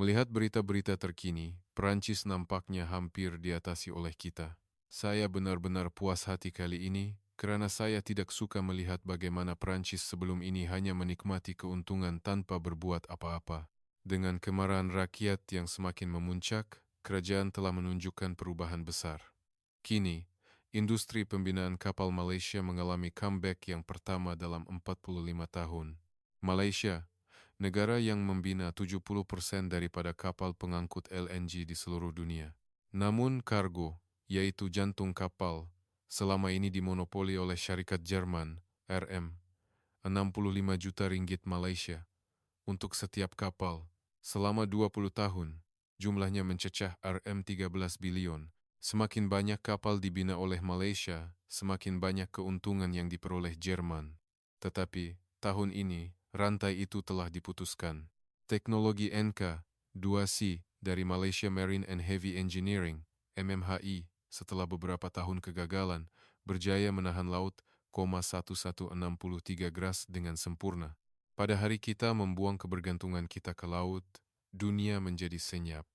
Melihat berita-berita terkini, Prancis nampaknya hampir diatasi oleh kita. Saya benar-benar puas hati kali ini karena saya tidak suka melihat bagaimana Prancis sebelum ini hanya menikmati keuntungan tanpa berbuat apa-apa. Dengan kemarahan rakyat yang semakin memuncak, kerajaan telah menunjukkan perubahan besar. Kini, industri pembinaan kapal Malaysia mengalami comeback yang pertama dalam 45 tahun. Malaysia, negara yang membina 70% daripada kapal pengangkut LNG di seluruh dunia. Namun kargo, yaitu jantung kapal, selama ini dimonopoli oleh syarikat Jerman, RM, 65 juta ringgit Malaysia untuk setiap kapal. Selama 20 tahun, jumlahnya mencecah RM 13 bilion. Semakin banyak kapal dibina oleh Malaysia, semakin banyak keuntungan yang diperoleh Jerman. Tetapi, tahun ini, rantai itu telah diputuskan. Teknologi NK-2C dari Malaysia Marine and Heavy Engineering, MMHI, setelah beberapa tahun kegagalan, berjaya menahan laut, 1163 gras dengan sempurna. Pada hari kita membuang kebergantungan kita ke laut, dunia menjadi senyap.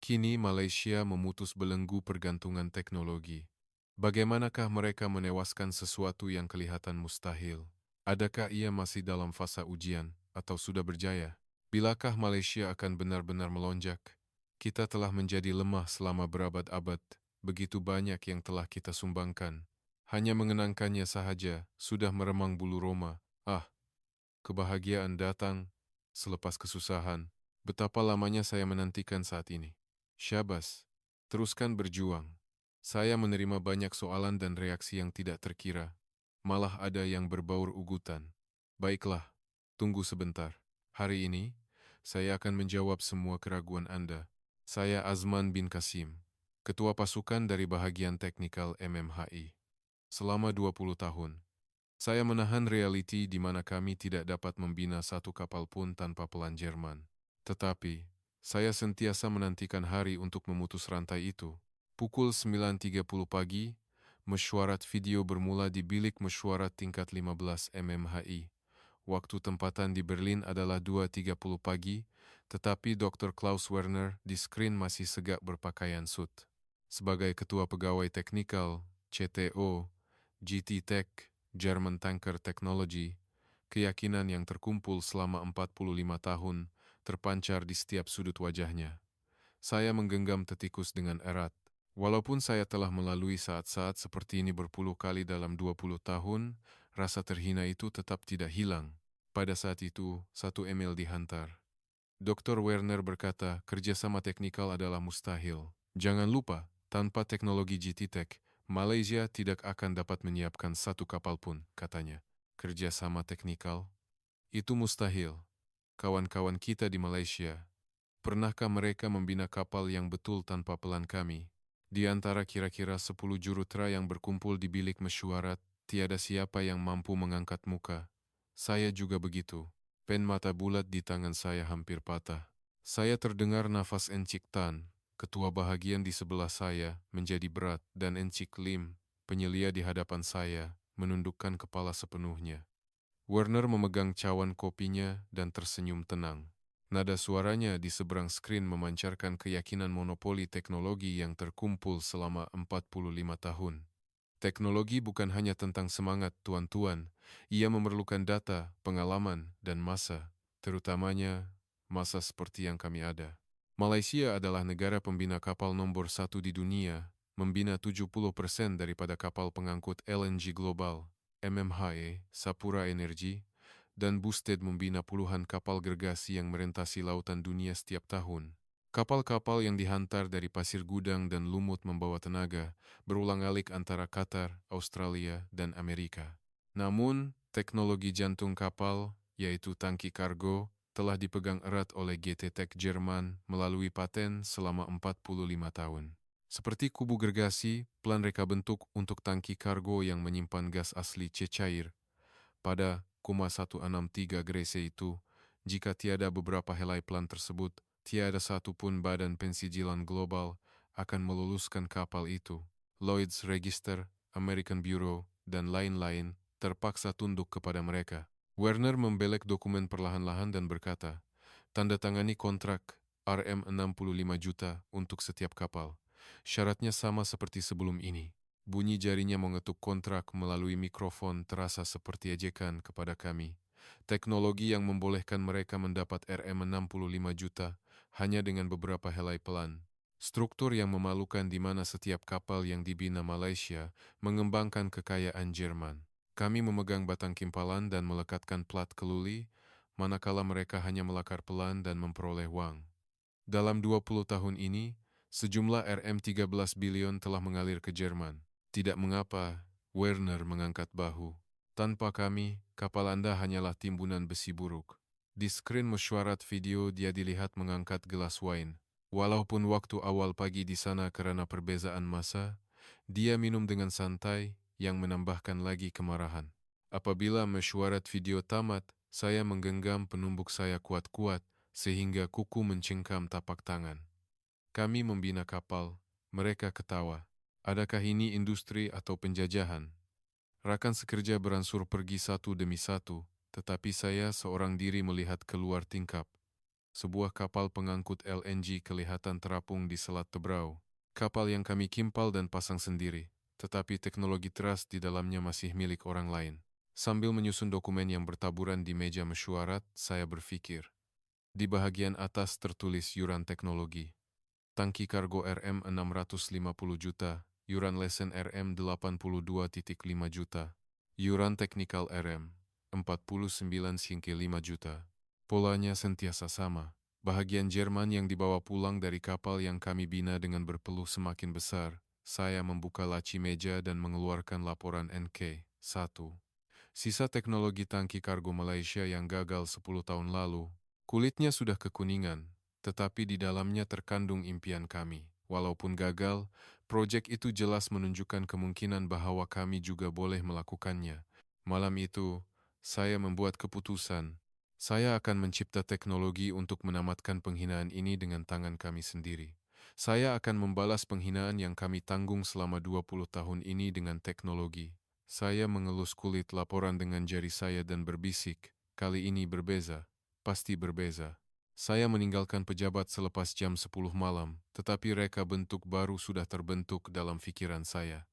Kini Malaysia memutus belenggu pergantungan teknologi. Bagaimanakah mereka menewaskan sesuatu yang kelihatan mustahil? Adakah ia masih dalam fasa ujian atau sudah berjaya? Bilakah Malaysia akan benar-benar melonjak? Kita telah menjadi lemah selama berabad-abad, begitu banyak yang telah kita sumbangkan. Hanya mengenangkannya sahaja, sudah meremang bulu roma. Kebahagiaan datang selepas kesusahan. Betapa lamanya saya menantikan saat ini. Syabas, teruskan berjuang. Saya menerima banyak soalan dan reaksi yang tidak terkira. Malah ada yang berbaur ugutan. Baiklah, tunggu sebentar. Hari ini, saya akan menjawab semua keraguan Anda. Saya Azman bin Kasim, Ketua Pasukan dari Bahagian Teknikal MMHI. Selama 20 tahun, saya menahan realiti di mana kami tidak dapat membina satu kapal pun tanpa pelan Jerman. Tetapi, saya sentiasa menantikan hari untuk memutus rantai itu. Pukul 9.30 pagi, mesyuarat video bermula di bilik mesyuarat tingkat 15 MMHI. Waktu tempatan di Berlin adalah 2.30 pagi, tetapi Dr. Klaus Werner di skrin masih segak berpakaian suit. Sebagai ketua pegawai teknikal, CTO, GT Tech, German Tanker Technology, keyakinan yang terkumpul selama 45 tahun terpancar di setiap sudut wajahnya. Saya menggenggam tetikus dengan erat. Walaupun saya telah melalui saat-saat seperti ini berpuluh kali dalam 20 tahun, rasa terhina itu tetap tidak hilang. Pada saat itu, satu email dihantar. Dr. Werner berkata, kerjasama teknikal adalah mustahil. Jangan lupa, tanpa teknologi GT Tech, Malaysia tidak akan dapat menyiapkan satu kapal pun, katanya. Kerjasama teknikal? Itu mustahil. Kawan-kawan kita di Malaysia, pernahkah mereka membina kapal yang betul tanpa pelan kami? Di antara kira-kira 10 jurutera yang berkumpul di bilik mesyuarat, tiada siapa yang mampu mengangkat muka. Saya juga begitu. Pen mata bulat di tangan saya hampir patah. Saya terdengar nafas Encik Tan, ketua bahagian di sebelah saya, menjadi berat, dan Encik Lim, penyelia di hadapan saya, menundukkan kepala sepenuhnya. Werner memegang cawan kopinya dan tersenyum tenang. Nada suaranya di seberang skrin memancarkan keyakinan monopoli teknologi yang terkumpul selama 45 tahun. Teknologi bukan hanya tentang semangat, tuan-tuan. Ia memerlukan data, pengalaman, dan masa, terutamanya masa seperti yang kami ada. Malaysia adalah negara pembina kapal nomor 1 di dunia, membina 70% daripada kapal pengangkut LNG global, MMHE, Sapura Energy, dan Busted membina puluhan kapal gergasi yang merentasi lautan dunia setiap tahun. Kapal-kapal yang dihantar dari pasir gudang dan lumut membawa tenaga, berulang-alik antara Qatar, Australia, dan Amerika. Namun, teknologi jantung kapal, yaitu tangki kargo, telah dipegang erat oleh GT Tech Jerman melalui paten selama 45 tahun. Seperti kubu gergasi, plan reka bentuk untuk tangki kargo yang menyimpan gas asli cecair. Pada 163 Grace itu, jika tiada beberapa helai plan tersebut, tiada satu pun badan pensijilan global akan meluluskan kapal itu. Lloyd's Register, American Bureau, dan lain-lain terpaksa tunduk kepada mereka. Werner membelek dokumen perlahan-lahan dan berkata, tanda tangani kontrak, Rp65 juta untuk setiap kapal. Syaratnya sama seperti sebelum ini. Bunyi jarinya mengetuk kontrak melalui mikrofon terasa seperti ejekan kepada kami. Teknologi yang membolehkan mereka mendapat Rm65 juta hanya dengan beberapa helai pelan. Struktur yang memalukan di mana setiap kapal yang dibina Malaysia mengembangkan kekayaan Jerman. Kami memegang batang kimpalan dan melekatkan plat keluli, manakala mereka hanya melakar pelan dan memperoleh wang. Dalam 20 tahun ini, sejumlah Rm13 bilion telah mengalir ke Jerman. Tidak mengapa, Werner mengangkat bahu. Tanpa kami, kapal Anda hanyalah timbunan besi buruk. Di skrin mesyuarat video dia dilihat mengangkat gelas wine. Walaupun waktu awal pagi di sana karena perbezaan masa, dia minum dengan santai yang menambahkan lagi kemarahan. Apabila mesyuarat video tamat, saya menggenggam penumbuk saya kuat-kuat sehingga kuku mencengkam tapak tangan. Kami membina kapal, mereka ketawa. Adakah ini industri atau penjajahan? Rakan sekerja beransur pergi satu demi satu, tetapi saya seorang diri melihat keluar tingkap. Sebuah kapal pengangkut LNG kelihatan terapung di Selat Tebrau. Kapal yang kami kimpal dan pasang sendiri, tetapi teknologi teras di dalamnya masih milik orang lain. Sambil menyusun dokumen yang bertaburan di meja mesyuarat, saya berpikir. Di bahagian atas tertulis yuran teknologi. Tangki kargo Rm650 juta, yuran lesen Rm82.5 juta, yuran teknikal Rm49,5 juta. Polanya sentiasa sama. Bahagian Jerman yang dibawa pulang dari kapal yang kami bina dengan berpeluh semakin besar. Saya membuka laci meja dan mengeluarkan laporan NK. 1. Sisa teknologi tangki kargo Malaysia yang gagal 10 tahun lalu. Kulitnya sudah kekuningan, tetapi di dalamnya terkandung impian kami. Walaupun gagal, proyek itu jelas menunjukkan kemungkinan bahwa kami juga boleh melakukannya. Malam itu, saya membuat keputusan. Saya akan mencipta teknologi untuk menamatkan penghinaan ini dengan tangan kami sendiri. Saya akan membalas penghinaan yang kami tanggung selama 20 tahun ini dengan teknologi. Saya mengelus kulit laporan dengan jari saya dan berbisik, kali ini berbeza, pasti berbeza. Saya meninggalkan pejabat selepas jam 10 malam, tetapi reka bentuk baru sudah terbentuk dalam pikiran saya.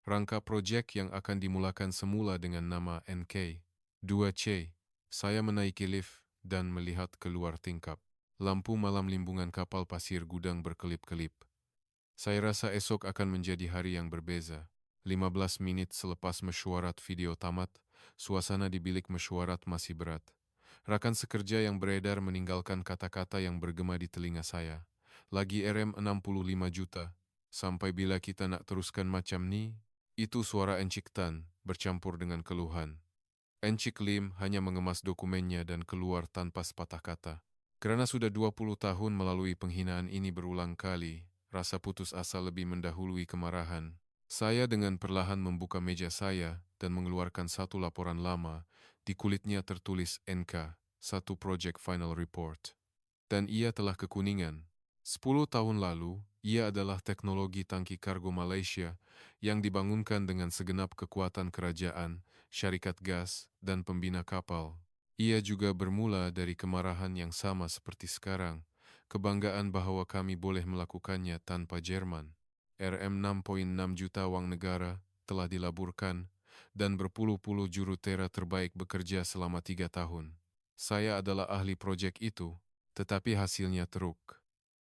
Rangka proyek yang akan dimulakan semula dengan nama NK 2C. Saya menaiki lift dan melihat keluar tingkap. Lampu malam limbungan kapal pasir gudang berkelip-kelip. Saya rasa esok akan menjadi hari yang berbeza. 15 menit selepas mesyuarat video tamat, suasana di bilik mesyuarat masih berat. Rakan sekerja yang beredar meninggalkan kata-kata yang bergema di telinga saya. Lagi Rm65 juta. Sampai bila kita nak teruskan macam ni? Itu suara Encik Tan bercampur dengan keluhan. Encik Lim hanya mengemas dokumennya dan keluar tanpa sepatah kata. Kerana sudah 20 tahun melalui penghinaan ini berulang kali, rasa putus asa lebih mendahului kemarahan. Saya dengan perlahan membuka meja saya dan mengeluarkan satu laporan lama. Di kulitnya tertulis NK, satu Project Final Report. Dan ia telah kekuningan. 10 tahun lalu, ia adalah teknologi tangki kargo Malaysia yang dibangunkan dengan segenap kekuatan kerajaan, syarikat gas, dan pembina kapal. Ia juga bermula dari kemarahan yang sama seperti sekarang, kebanggaan bahwa kami boleh melakukannya tanpa Jerman. Rm6.6 juta wang negara telah dilaburkan dan berpuluh-puluh jurutera terbaik bekerja selama 3 tahun. Saya adalah ahli proyek itu, tetapi hasilnya teruk.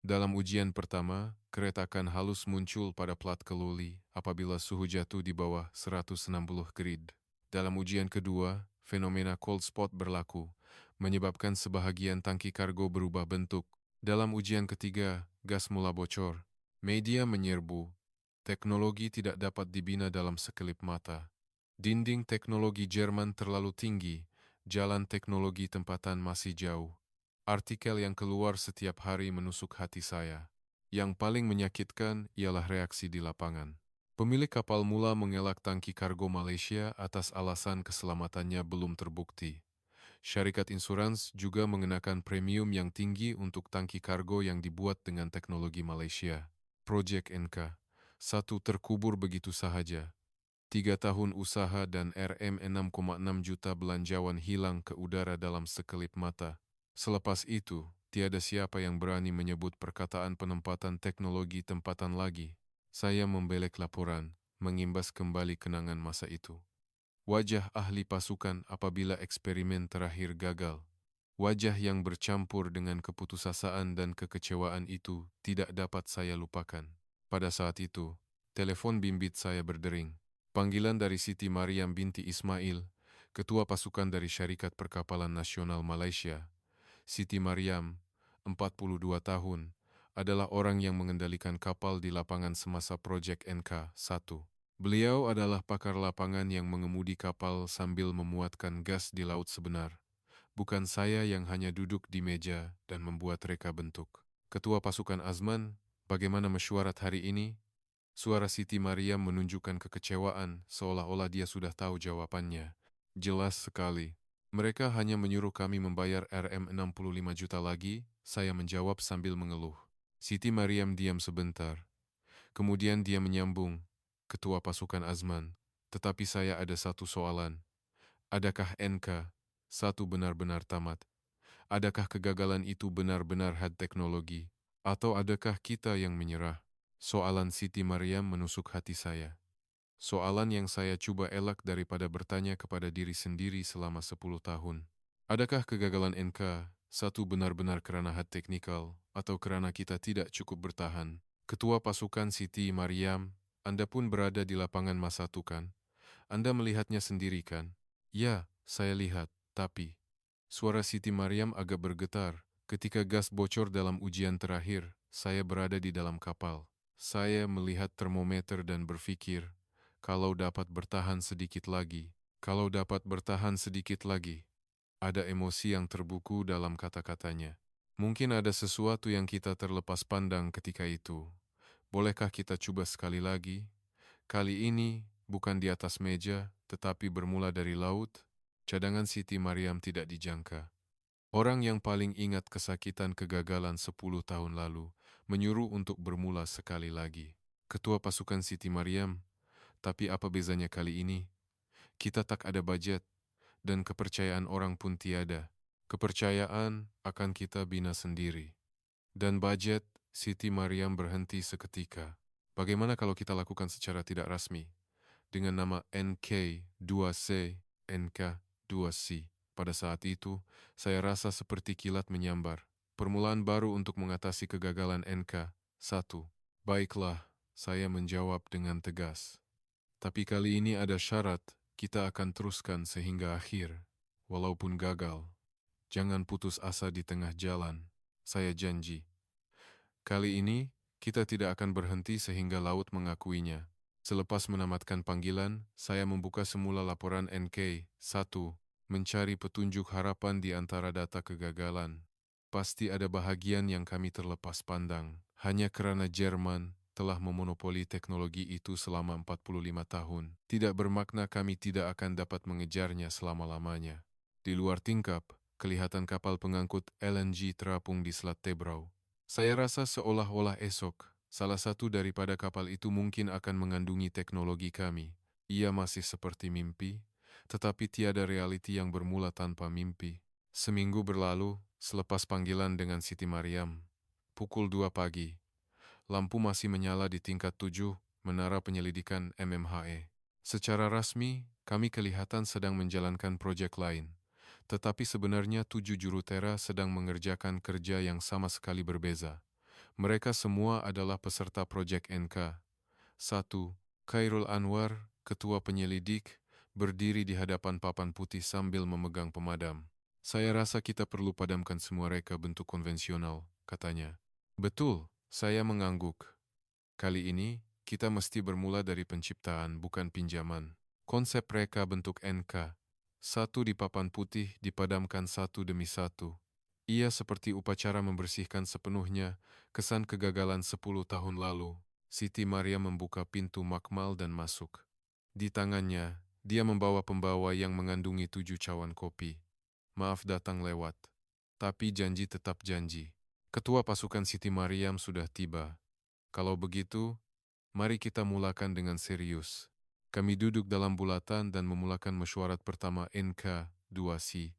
Dalam ujian pertama, keretakan halus muncul pada plat keluli apabila suhu jatuh di bawah 160 grid. Dalam ujian kedua, fenomena cold spot berlaku, menyebabkan sebahagian tangki kargo berubah bentuk. Dalam ujian ketiga, gas mula bocor. Media menyerbu. Teknologi tidak dapat dibina dalam sekelip mata. Dinding teknologi Jerman terlalu tinggi, jalan teknologi tempatan masih jauh. Artikel yang keluar setiap hari menusuk hati saya. Yang paling menyakitkan ialah reaksi di lapangan. Pemilik kapal mula mengelak tangki kargo Malaysia atas alasan keselamatannya belum terbukti. Syarikat insurans juga mengenakan premium yang tinggi untuk tangki kargo yang dibuat dengan teknologi Malaysia. Projek NK 1 terkubur begitu sahaja. 3 tahun usaha dan Rm6,6 juta belanjawan hilang ke udara dalam sekelip mata. Selepas itu, tiada siapa yang berani menyebut perkataan penempatan teknologi tempatan lagi. Saya membelek laporan, mengimbas kembali kenangan masa itu. Wajah ahli pasukan apabila eksperimen terakhir gagal. Wajah yang bercampur dengan keputusasaan dan kekecewaan itu tidak dapat saya lupakan. Pada saat itu, telepon bimbit saya berdering. Panggilan dari Siti Mariam binti Ismail, Ketua Pasukan dari Syarikat Perkapalan Nasional Malaysia. Siti Mariam, 42 tahun, adalah orang yang mengendalikan kapal di lapangan semasa proyek NK-1. Beliau adalah pakar lapangan yang mengemudi kapal sambil memuatkan gas di laut sebenar. Bukan saya yang hanya duduk di meja dan membuat reka bentuk. Ketua Pasukan Azman, bagaimana mesyuarat hari ini? Suara Siti Mariam menunjukkan kekecewaan, seolah-olah dia sudah tahu jawabannya. Jelas sekali. Mereka hanya menyuruh kami membayar Rm65 juta lagi, saya menjawab sambil mengeluh. Siti Mariam diam sebentar. Kemudian dia menyambung, Ketua Pasukan Azman, tetapi saya ada satu soalan. Adakah NK-1 benar-benar tamat? Adakah kegagalan itu benar-benar had teknologi? Atau adakah kita yang menyerah? Soalan Siti Mariam menusuk hati saya. Soalan yang saya coba elak daripada bertanya kepada diri sendiri selama 10 tahun. Adakah kegagalan NK-1 benar-benar kerana had teknikal atau kerana kita tidak cukup bertahan? Ketua Pasukan Siti Mariam, Anda pun berada di lapangan masa itu kan? Anda melihatnya sendiri kan? Ya, saya lihat, tapi... Suara Siti Mariam agak bergetar. Ketika gas bocor dalam ujian terakhir, saya berada di dalam kapal. Saya melihat termometer dan berpikir, kalau dapat bertahan sedikit lagi, kalau dapat bertahan sedikit lagi. Ada emosi yang terbuku dalam kata-katanya. Mungkin ada sesuatu yang kita terlepas pandang ketika itu. Bolehkah kita coba sekali lagi? Kali ini, bukan di atas meja, tetapi bermula dari laut. Cadangan Siti Mariam tidak dijangka. Orang yang paling ingat kesakitan kegagalan 10 tahun lalu, menyuruh untuk bermula sekali lagi. Ketua Pasukan Siti Mariam, tapi apa bezanya kali ini? Kita tak ada budget, dan kepercayaan orang pun tiada. Kepercayaan akan kita bina sendiri. Dan budget, Siti Mariam berhenti seketika. Bagaimana kalau kita lakukan secara tidak rasmi? Dengan nama NK2C, NK2C. Pada saat itu, saya rasa seperti kilat menyambar. Permulaan baru untuk mengatasi kegagalan NK1. Baiklah, saya menjawab dengan tegas. Tapi kali ini ada syarat, kita akan teruskan sehingga akhir. Walaupun gagal, jangan putus asa di tengah jalan. Saya janji. Kali ini, kita tidak akan berhenti sehingga laut mengakuinya. Selepas menamatkan panggilan, saya membuka semula laporan NK1, mencari petunjuk harapan di antara data kegagalan. Pasti ada bahagian yang kami terlepas pandang, hanya kerana Jerman telah memonopoli teknologi itu selama 45 tahun. Tidak bermakna kami tidak akan dapat mengejarnya selama-lamanya. Di luar tingkap, kelihatan kapal pengangkut LNG terapung di Selat Tebrau. Saya rasa seolah-olah esok, salah satu daripada kapal itu mungkin akan mengandungi teknologi kami. Ia masih seperti mimpi, tetapi tiada realiti yang bermula tanpa mimpi. Seminggu berlalu, selepas panggilan dengan Siti Mariam, pukul 2 pagi, lampu masih menyala di tingkat 7, Menara Penyelidikan MMHE. Secara rasmi, kami kelihatan sedang menjalankan proyek lain. Tetapi sebenarnya 7 jurutera sedang mengerjakan kerja yang sama sekali berbeza. Mereka semua adalah peserta proyek NK. 1. Khairul Anwar, Ketua Penyelidik, berdiri di hadapan papan putih sambil memegang pemadam. Saya rasa kita perlu padamkan semua reka bentuk konvensional, katanya. Betul, saya mengangguk. Kali ini, kita mesti bermula dari penciptaan, bukan pinjaman. Konsep reka bentuk NK. Satu di papan putih dipadamkan satu demi satu. Ia seperti upacara membersihkan sepenuhnya kesan kegagalan 10 tahun lalu. Siti Maria membuka pintu makmal dan masuk. Di tangannya, dia membawa pembawa yang mengandungi 7 cawan kopi. Maaf datang lewat. Tapi janji tetap janji. Ketua Pasukan Siti Mariam sudah tiba. Kalau begitu, mari kita mulakan dengan serius. Kami duduk dalam bulatan dan memulakan mesyuarat pertama NK2C.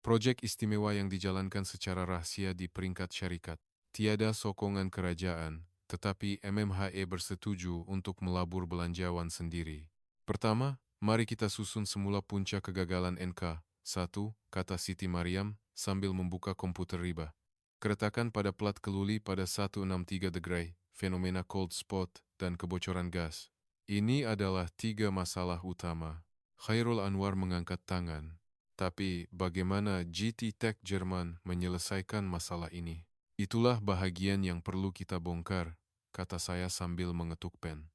Proyek istimewa yang dijalankan secara rahasia di peringkat syarikat. Tiada sokongan kerajaan, tetapi MMHE bersetuju untuk melabur belanjawan sendiri. Pertama, mari kita susun semula punca kegagalan NK. 1, kata Siti Mariam sambil membuka komputer riba. Keretakan pada plat keluli pada 163 degree, fenomena cold spot, dan kebocoran gas. Ini adalah 3 masalah utama. Khairul Anwar mengangkat tangan. Tapi bagaimana GT Tech Jerman menyelesaikan masalah ini? Itulah bahagian yang perlu kita bongkar, kata saya sambil mengetuk pen.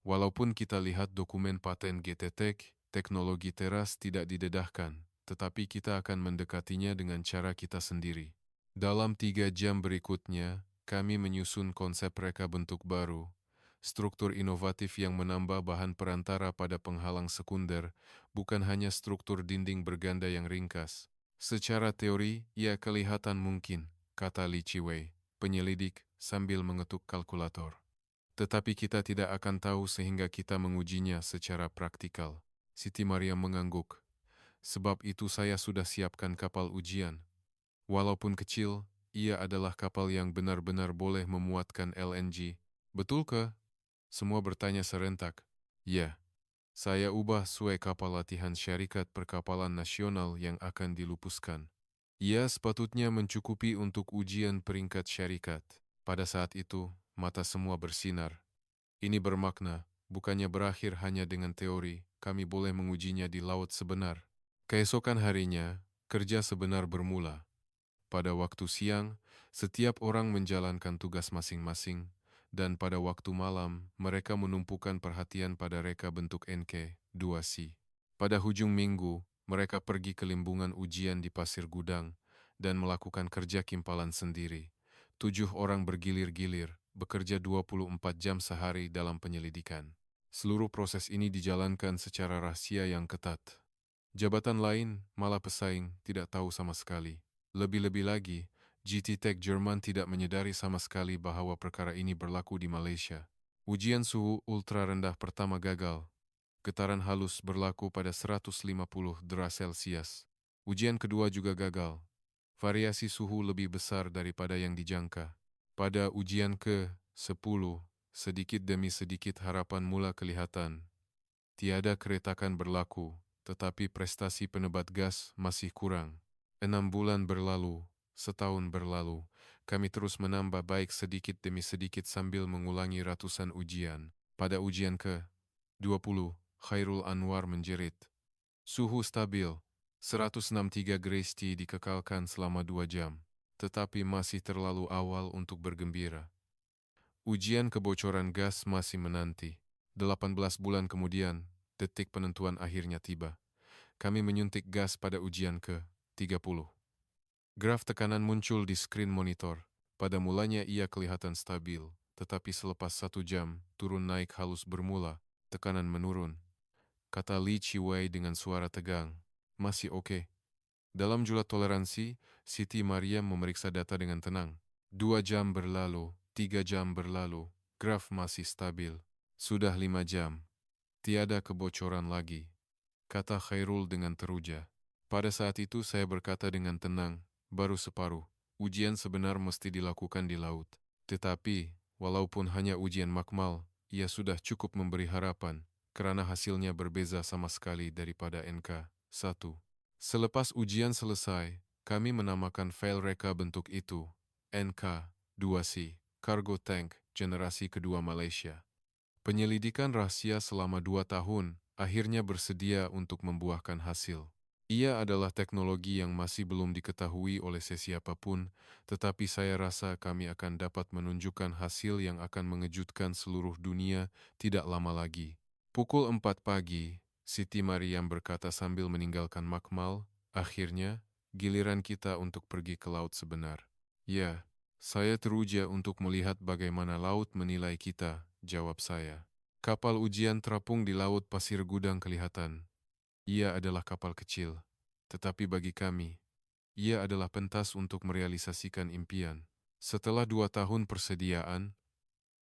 Walaupun kita lihat dokumen paten GT Tech, teknologi teras tidak didedahkan, tetapi kita akan mendekatinya dengan cara kita sendiri. Dalam 3 jam berikutnya, kami menyusun konsep reka bentuk baru, struktur inovatif yang menambah bahan perantara pada penghalang sekunder, bukan hanya struktur dinding berganda yang ringkas. Secara teori, ia kelihatan mungkin, kata Li Chiwei, penyelidik, sambil mengetuk kalkulator. Tetapi kita tidak akan tahu sehingga kita mengujinya secara praktikal. Siti Maria mengangguk. Sebab itu saya sudah siapkan kapal ujian. Walaupun kecil, ia adalah kapal yang benar-benar boleh memuatkan LNG. Betulkah? Semua bertanya serentak. Ya, saya ubah sesuai kapal latihan syarikat perkapalan nasional yang akan dilupuskan. Ia sepatutnya mencukupi untuk ujian peringkat syarikat. Pada saat itu, mata semua bersinar. Ini bermakna, bukannya berakhir hanya dengan teori, kami boleh mengujinya di laut sebenar. Keesokan harinya, kerja sebenar bermula. Pada waktu siang, setiap orang menjalankan tugas masing-masing, dan pada waktu malam, mereka menumpukan perhatian pada reka bentuk NK2C. Pada hujung minggu, mereka pergi ke limbungan ujian di pasir gudang dan melakukan kerja kimpalan sendiri. 7 orang bergilir-gilir, bekerja 24 jam sehari dalam penyelidikan. Seluruh proses ini dijalankan secara rahasia yang ketat. Jabatan lain, malah pesaing, tidak tahu sama sekali. Lebih-lebih lagi, GT Tech Jerman tidak menyadari sama sekali bahwa perkara ini berlaku di Malaysia. Ujian suhu ultra rendah pertama gagal. Getaran halus berlaku pada 150 derajat Celcius. Ujian kedua juga gagal. Variasi suhu lebih besar daripada yang dijangka. Pada ujian ke-10, sedikit demi sedikit harapan mula kelihatan. Tiada keretakan berlaku, tetapi prestasi penebat gas masih kurang. 6 bulan berlalu, setahun berlalu, kami terus menambah baik sedikit demi sedikit sambil mengulangi ratusan ujian. Pada ujian ke-20, Khairul Anwar menjerit. Suhu stabil, 163 Grace T dikekalkan selama 2 jam, tetapi masih terlalu awal untuk bergembira. Ujian kebocoran gas masih menanti. 18 bulan kemudian, detik penentuan akhirnya tiba. Kami menyuntik gas pada ujian ke-30. Graf tekanan muncul di skrin monitor. Pada mulanya ia kelihatan stabil, tetapi selepas 1 jam, turun naik halus bermula, tekanan menurun. Kata Li Chiwei dengan suara tegang. Masih oke. Dalam jumlah toleransi, Siti Mariam memeriksa data dengan tenang. 2 jam berlalu, 3 jam berlalu, graf masih stabil. Sudah 5 jam. Tiada kebocoran lagi, kata Khairul dengan teruja. Pada saat itu saya berkata dengan tenang, baru separuh. Ujian sebenar mesti dilakukan di laut. Tetapi, walaupun hanya ujian makmal, ia sudah cukup memberi harapan, karena hasilnya berbeza sama sekali daripada NK1. Selepas ujian selesai, kami menamakan file reka bentuk itu, NK2C, Cargo Tank, generasi kedua Malaysia. Penyelidikan rahasia selama 2 tahun akhirnya bersedia untuk membuahkan hasil. Ia adalah teknologi yang masih belum diketahui oleh sesiapapun, tetapi saya rasa kami akan dapat menunjukkan hasil yang akan mengejutkan seluruh dunia tidak lama lagi. Pukul 4 pagi, Siti Mariam berkata sambil meninggalkan makmal, akhirnya, giliran kita untuk pergi ke laut sebenar. Ya, saya teruja untuk melihat bagaimana laut menilai kita, jawab saya. Kapal ujian terapung di laut pasir gudang kelihatan. Ia adalah kapal kecil, tetapi bagi kami, ia adalah pentas untuk merealisasikan impian. Setelah 2 tahun persediaan,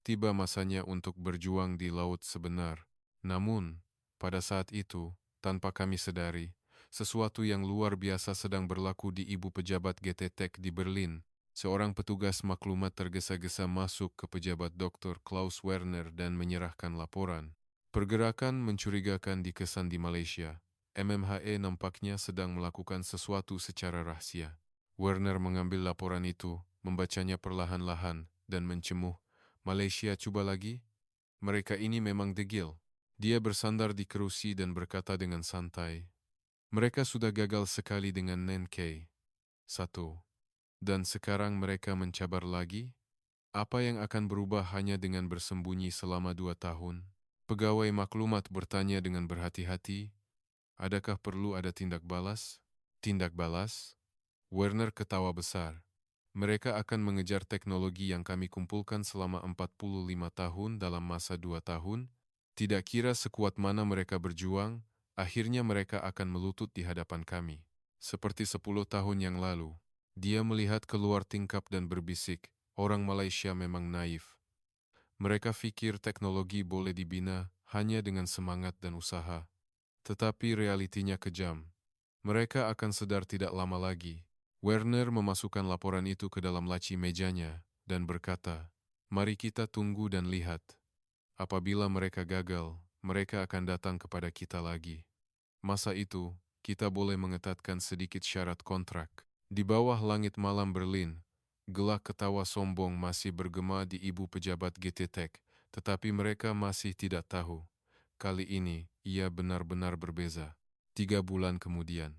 tiba masanya untuk berjuang di laut sebenar. Namun, pada saat itu, tanpa kami sadari, Sesuatu yang luar biasa sedang berlaku di ibu pejabat GT Tech di Berlin. Seorang petugas maklumat tergesa-gesa masuk ke pejabat Dr. Klaus Werner dan menyerahkan laporan. Pergerakan mencurigakan dikesan di Malaysia. MMHE nampaknya sedang melakukan sesuatu secara rahasia. Werner mengambil laporan itu, membacanya perlahan-lahan, dan mencemuh. Malaysia cuba lagi? Mereka ini memang degil. Dia bersandar di kerusi dan berkata dengan santai. Mereka sudah gagal sekali dengan Nenkei. 1. Dan sekarang mereka mencabar lagi? Apa yang akan berubah hanya dengan bersembunyi selama 2 tahun? Pegawai maklumat bertanya dengan berhati-hati, adakah perlu ada tindak balas? Tindak balas? Werner ketawa besar. Mereka akan mengejar teknologi yang kami kumpulkan selama 45 tahun dalam masa 2 tahun. Tidak kira sekuat mana mereka berjuang, akhirnya mereka akan melutut di hadapan kami. Seperti 10 tahun yang lalu. Dia melihat keluar tingkap dan berbisik, orang Malaysia memang naif. Mereka pikir teknologi boleh dibina hanya dengan semangat dan usaha. Tetapi realitinya kejam. Mereka akan sedar tidak lama lagi. Werner memasukkan laporan itu ke dalam laci mejanya dan berkata, "Mari kita tunggu dan lihat. Apabila mereka gagal, mereka akan datang kepada kita lagi. Masa itu, kita boleh mengetatkan sedikit syarat kontrak." Di bawah langit malam Berlin, gelak ketawa sombong masih bergema di ibu pejabat GT Tech, tetapi mereka masih tidak tahu. Kali ini, ia benar-benar berbeza. 3 bulan kemudian,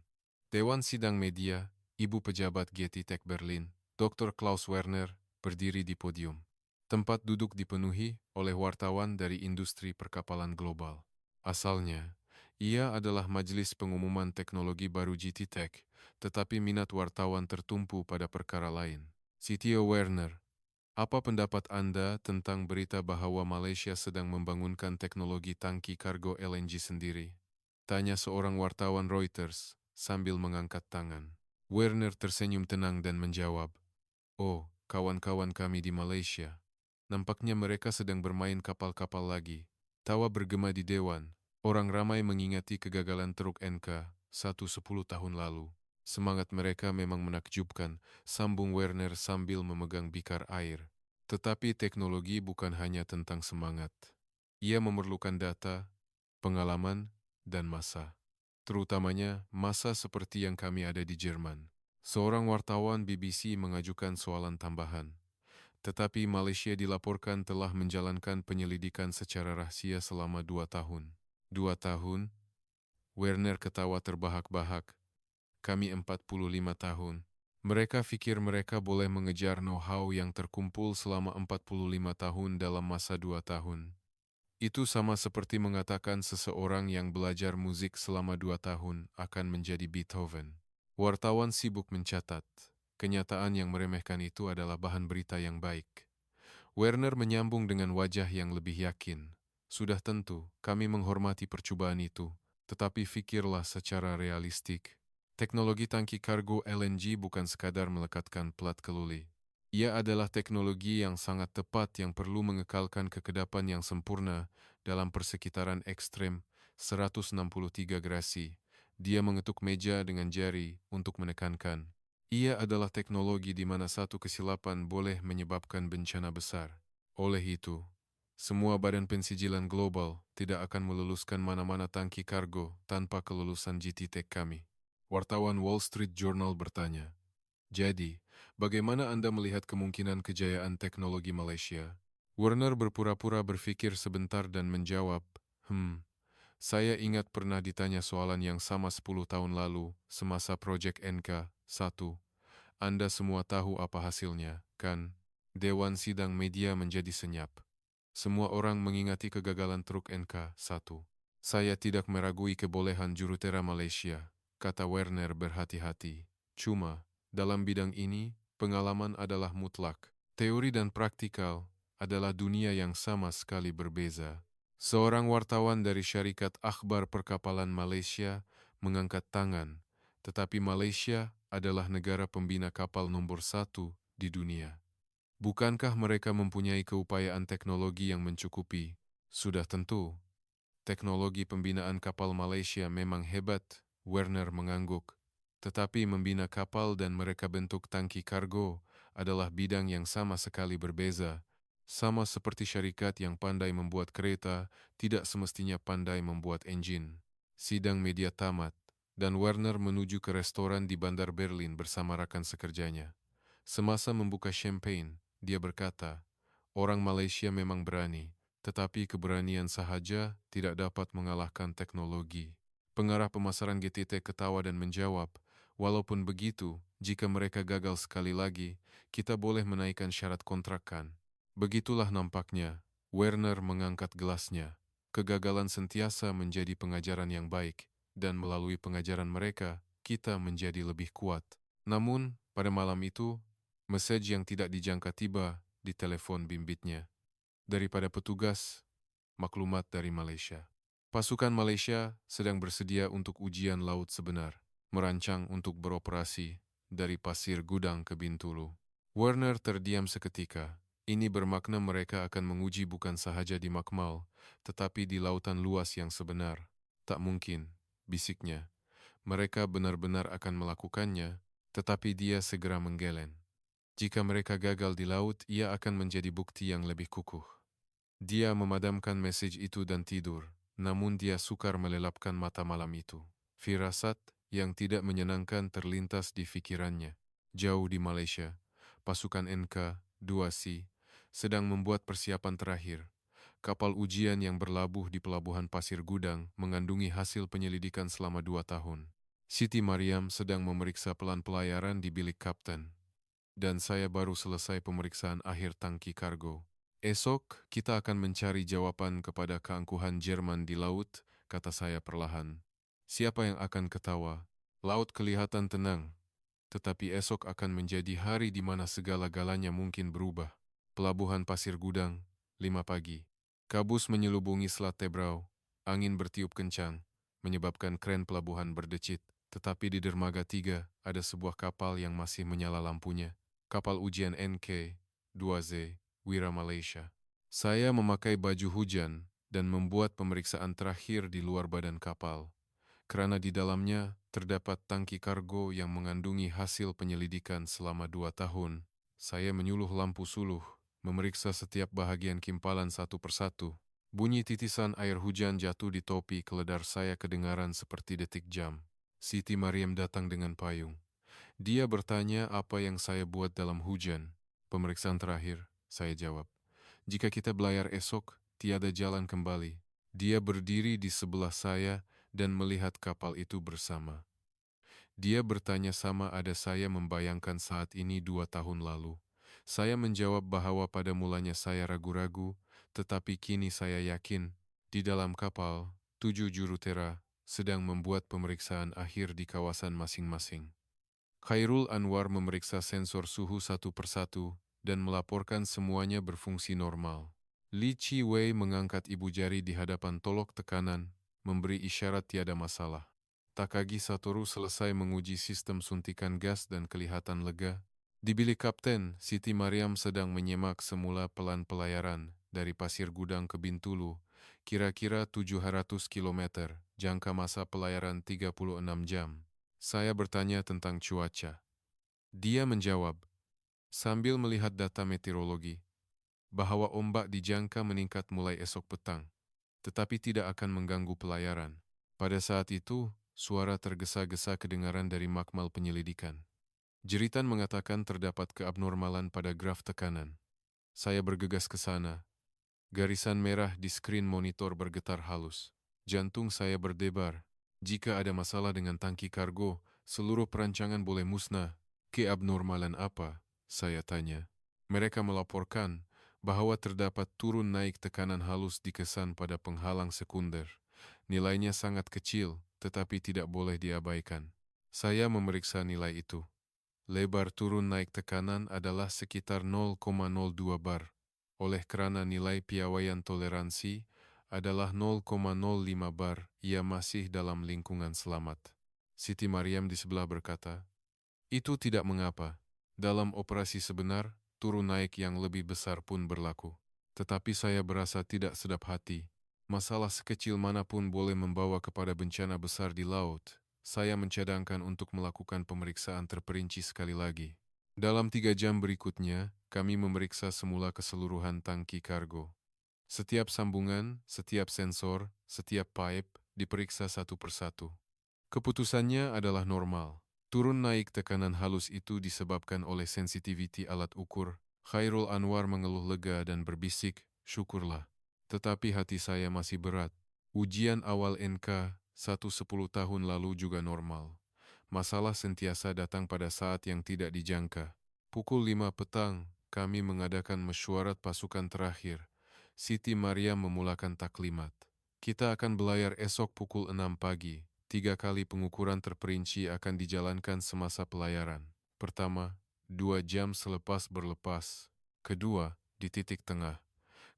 Dewan Sidang Media, ibu pejabat GT Tech Berlin, Dr. Klaus Werner, berdiri di podium. Tempat duduk dipenuhi oleh wartawan dari industri perkapalan global. Asalnya, ia adalah majelis pengumuman teknologi baru GT Tech, tetapi minat wartawan tertumpu pada perkara lain. CTO Werner, apa pendapat Anda tentang berita bahwa Malaysia sedang membangunkan teknologi tangki kargo LNG sendiri? Tanya seorang wartawan Reuters sambil mengangkat tangan. Werner tersenyum tenang dan menjawab, "Oh, kawan-kawan kami di Malaysia. Nampaknya mereka sedang bermain kapal-kapal lagi." Tawa bergema di dewan. Orang ramai mengingati kegagalan truk NK 10 tahun lalu. Semangat mereka memang menakjubkan, sambung Werner sambil memegang bikar air. Tetapi teknologi bukan hanya tentang semangat. Ia memerlukan data, pengalaman, dan masa. Terutamanya masa seperti yang kami ada di Jerman. Seorang wartawan BBC mengajukan soalan tambahan. Tetapi Malaysia dilaporkan telah menjalankan penyelidikan secara rahasia selama 2 tahun. 2 tahun? Werner ketawa terbahak-bahak. Kami 45 tahun. Mereka pikir mereka boleh mengejar know-how yang terkumpul selama 45 tahun dalam masa 2 tahun. Itu sama seperti mengatakan seseorang yang belajar musik selama 2 tahun akan menjadi Beethoven. Wartawan sibuk mencatat. Kenyataan yang meremehkan itu adalah bahan berita yang baik. Werner menyambung dengan wajah yang lebih yakin. Sudah tentu, kami menghormati percobaan itu, tetapi fikirlah secara realistik. Teknologi tangki kargo LNG bukan sekadar melekatkan plat keluli. Ia adalah teknologi yang sangat tepat yang perlu mengekalkan kekedapan yang sempurna dalam persekitaran ekstrem 163 grasi. Dia mengetuk meja dengan jari untuk menekankan. Ia adalah teknologi di mana satu kesilapan boleh menyebabkan bencana besar. Oleh itu, semua badan pensijilan global tidak akan meluluskan mana-mana tangki kargo tanpa kelulusan GT Tech kami. Wartawan Wall Street Journal bertanya, "Jadi, bagaimana Anda melihat kemungkinan kejayaan teknologi Malaysia?" Werner berpura-pura berpikir sebentar dan menjawab, saya ingat pernah ditanya soalan yang sama 10 tahun lalu semasa proyek NK1. Anda semua tahu apa hasilnya, kan?" Dewan Sidang Media menjadi senyap. Semua orang mengingati kegagalan truk NK1. "Saya tidak meragui kebolehan jurutera Malaysia," kata Werner berhati-hati. "Cuma, dalam bidang ini, pengalaman adalah mutlak. Teori dan praktikal adalah dunia yang sama sekali berbeza." Seorang wartawan dari Syarikat Akhbar Perkapalan Malaysia mengangkat tangan, tetapi Malaysia adalah negara pembina kapal nomor 1 di dunia. Bukankah mereka mempunyai keupayaan teknologi yang mencukupi? Sudah tentu. Teknologi pembinaan kapal Malaysia memang hebat, Werner mengangguk. Tetapi membina kapal dan mereka bentuk tangki kargo adalah bidang yang sama sekali berbeza. Sama seperti syarikat yang pandai membuat kereta, tidak semestinya pandai membuat enjin. Sidang media tamat, dan Werner menuju ke restoran di Bandar Berlin bersama rakan sekerjanya. Semasa membuka champagne, dia berkata, "Orang Malaysia memang berani, tetapi keberanian sahaja tidak dapat mengalahkan teknologi." Pengarah pemasaran GTT ketawa dan menjawab, "Walaupun begitu, jika mereka gagal sekali lagi, kita boleh menaikkan syarat kontrak kan?" Begitulah nampaknya. Werner mengangkat gelasnya. Kegagalan sentiasa menjadi pengajaran yang baik, dan melalui pengajaran mereka, kita menjadi lebih kuat. Namun, pada malam itu, mesej yang tidak dijangka tiba di telepon bimbitnya. Daripada petugas, maklumat dari Malaysia. Pasukan Malaysia sedang bersedia untuk ujian laut sebenar, merancang untuk beroperasi dari Pasir Gudang ke Bintulu. Werner terdiam seketika. Ini bermakna mereka akan menguji bukan sahaja di Makmal, tetapi di lautan luas yang sebenar. Tak mungkin, bisiknya. Mereka benar-benar akan melakukannya, tetapi dia segera menggeleng. Jika mereka gagal di laut, ia akan menjadi bukti yang lebih kukuh. Dia memadamkan mesej itu dan tidur, namun dia sukar melelapkan mata malam itu. Firasat yang tidak menyenangkan terlintas di pikirannya. Jauh di Malaysia, pasukan NK-2C sedang membuat persiapan terakhir. Kapal ujian yang berlabuh di pelabuhan Pasir Gudang mengandungi hasil penyelidikan selama 2 tahun. Siti Mariam sedang memeriksa pelan pelayaran di bilik kapten. Dan saya baru selesai pemeriksaan akhir tangki kargo. Esok, kita akan mencari jawaban kepada keangkuhan Jerman di laut, kata saya perlahan. Siapa yang akan ketawa? Laut kelihatan tenang, tetapi esok akan menjadi hari di mana segala-galanya mungkin berubah. Pelabuhan Pasir Gudang, 5 pagi. Kabus menyelubungi Selat Tebrau. Angin bertiup kencang, menyebabkan kren pelabuhan berdecit. Tetapi di dermaga 3 ada sebuah kapal yang masih menyala lampunya. Kapal ujian NK-2Z, Wira Malaysia. Saya memakai baju hujan dan membuat pemeriksaan terakhir di luar badan kapal. Kerana di dalamnya terdapat tangki kargo yang mengandungi hasil penyelidikan selama 2 tahun. Saya menyuluh lampu suluh, memeriksa setiap bahagian kimpalan satu persatu. Bunyi titisan air hujan jatuh di topi keledar saya kedengaran seperti detik jam. Siti Mariam datang dengan payung. Dia bertanya apa yang saya buat dalam hujan. Pemeriksaan terakhir, saya jawab. Jika kita belayar esok, tiada jalan kembali. Dia berdiri di sebelah saya dan melihat kapal itu bersama. Dia bertanya sama ada saya membayangkan saat ini 2 tahun lalu. Saya menjawab bahwa pada mulanya saya ragu-ragu, tetapi kini saya yakin, di dalam kapal, 7 jurutera sedang membuat pemeriksaan akhir di kawasan masing-masing. Khairul Anwar memeriksa sensor suhu satu persatu dan melaporkan semuanya berfungsi normal. Li Chi Wei mengangkat ibu jari di hadapan tolok tekanan, memberi isyarat tiada masalah. Takagi Satoru selesai menguji sistem suntikan gas dan kelihatan lega. Di bilik kapten, Siti Mariam sedang menyemak semula pelan pelayaran dari Pasir Gudang ke Bintulu, kira-kira 700 km, jangka masa pelayaran 36 jam. Saya bertanya tentang cuaca. Dia menjawab, sambil melihat data meteorologi, bahwa ombak dijangka meningkat mulai esok petang, tetapi tidak akan mengganggu pelayaran. Pada saat itu, suara tergesa-gesa kedengaran dari makmal penyelidikan. Jeritan mengatakan terdapat keabnormalan pada graf tekanan. Saya bergegas ke sana. Garisan merah di skrin monitor bergetar halus. Jantung saya berdebar. Jika ada masalah dengan tangki kargo, seluruh perancangan boleh musnah. Keabnormalan apa? Saya tanya. Mereka melaporkan bahwa terdapat turun naik tekanan halus dikesan pada penghalang sekunder. Nilainya sangat kecil, tetapi tidak boleh diabaikan. Saya memeriksa nilai itu. Lebar turun naik tekanan adalah sekitar 0,02 bar. Oleh kerana nilai piawaian toleransi adalah 0,05 bar, ia masih dalam lingkungan selamat. Siti Mariam di sebelah berkata, itu tidak mengapa. Dalam operasi sebenar, turun naik yang lebih besar pun berlaku. Tetapi saya berasa tidak sedap hati. Masalah sekecil manapun boleh membawa kepada bencana besar di laut. saya mencadangkan untuk melakukan pemeriksaan terperinci sekali lagi. Dalam 3 jam berikutnya, kami memeriksa semula keseluruhan tangki kargo. Setiap sambungan, setiap sensor, setiap pipe diperiksa satu persatu. Keputusannya adalah normal. Turun naik tekanan halus itu disebabkan oleh sensitiviti alat ukur. Khairul Anwar mengeluh lega dan berbisik, syukurlah. Tetapi hati saya masih berat. Ujian awal NK 10 tahun lalu juga normal. Masalah sentiasa datang pada saat yang tidak dijangka. Pukul 5 petang, kami mengadakan mesyuarat pasukan terakhir. Siti Maryam memulakan taklimat. Kita akan belayar esok pukul 6 pagi. 3 kali pengukuran terperinci akan dijalankan semasa pelayaran. Pertama, 2 jam selepas berlepas. Kedua, di titik tengah.